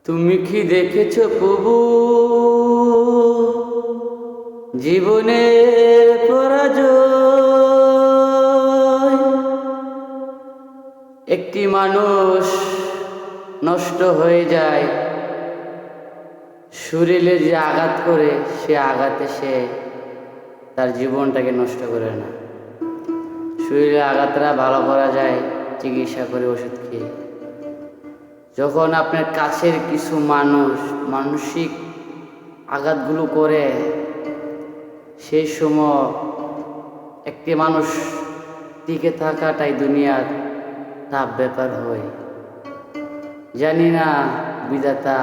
তুমি কি দেখেছ প্রভু জীবনের পরাজয়? একটি মানুষ নষ্ট হয়ে যায়, শরীরে যে আঘাত করে সে আঘাতে সে তার জীবনটাকে নষ্ট করে না। শরীরে আঘাতটা ভালো করা যায় চিকিৎসা করে, ওষুধ খেয়ে। যখন আপনার কাছের কিছু মানুষ মানসিক আঘাতগুলো করে, সেই সময় একটি মানুষ টিকে থাকাটাই দুনিয়ার তাপ ব্যাপার হয়। জানি না বিধাতা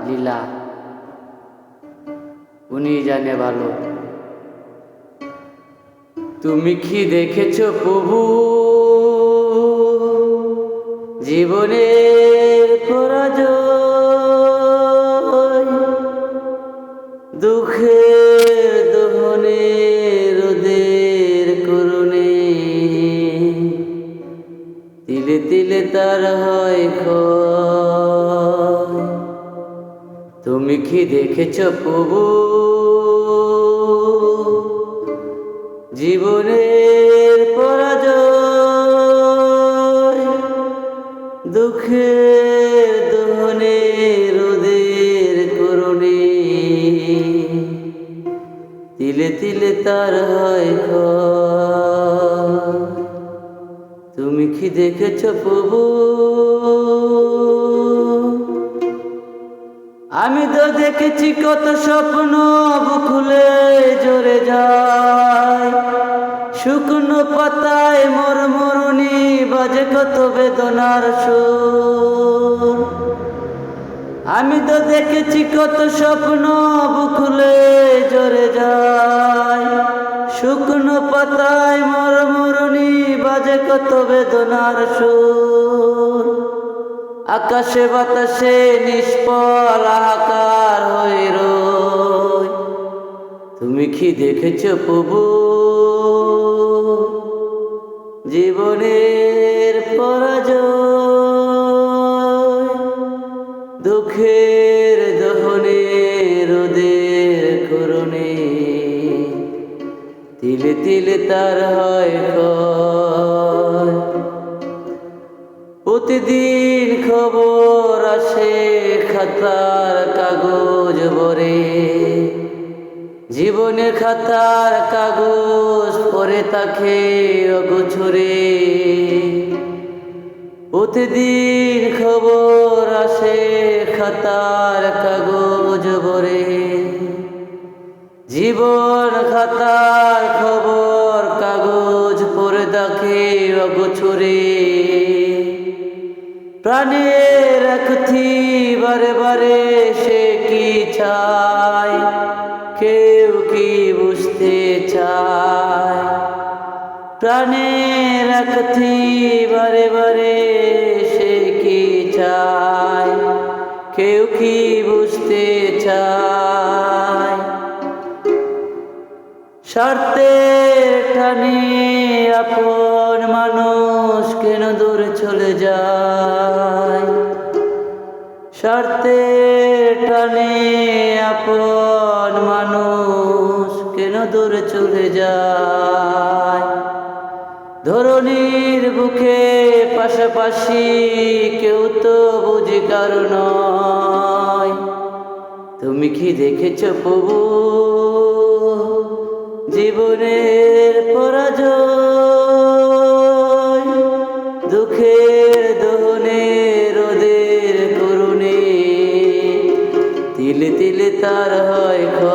লীলা, উনি জানে ভালো। তুমি কি দেখেছ প্রভু জীবনের পরাজয়? দুঃখের দহনে রোদের করুণে তিলে তিলে তার হয় ক্ষয়। তুমি কি দেখেছ প্রভু জীবনের পরাজয়? দুঃখের দহনে রোদের করুণে তিলে তিলে তার হয় ক্ষয়। তুমি কি দেখেছ প্রভু? আমি তো দেখেছি কত স্বপ্ন বুকুলে জড়ে যায়, শুকনো পাতায় মরমরুনি বাজে কত বেদনার সুর। আমি তো দেখেছি কত স্বপ্ন বুকুলে জড়ে যায়, শুকনো পাতায় মরমরুনি বাজে কত বেদনার সুর। আকাশে বাতাসে নিষ্ফল আকার হয়ে রয়। তুমি কি দেখেছ প্রভু জীবনের পরাজয়? দুঃখের দহনে রোদের করুণে তিলে তিলে তার হয় ক্ষয়। প্রতিদিন খবর আসে খাতার কাগজ ভরে, জীবনের খাতার কাগজ পরে তাকে অগোছরে। প্রতিদিন খবর আসে খাতার কাগজ ভরে, জীবন খাতার খবর কাগজ পরে তাকে অগোছরে। প্রাণের একথি বারে বারে সে কি চায়, কেউ কি বুঝতে চায়? প্রাণের একথি বারে বারে সে কি চায়, কেউ কি বুঝতে চায়? স্বার্থের টানে আপন মানুষ কেন দূরে চলে যায়? স্বার্থের টানে আপন মানুষ কেন দূরে চলে যায়? ধরণীর বুকে পাশাপাশি কেউ তো বুঝি কারো নয়। তুমি কি দেখেছ প্রভু জীবনের পরাজয়? দুঃখের দহনে রোদের করুণে তিলে তিলে তার হয় ক্ষয়।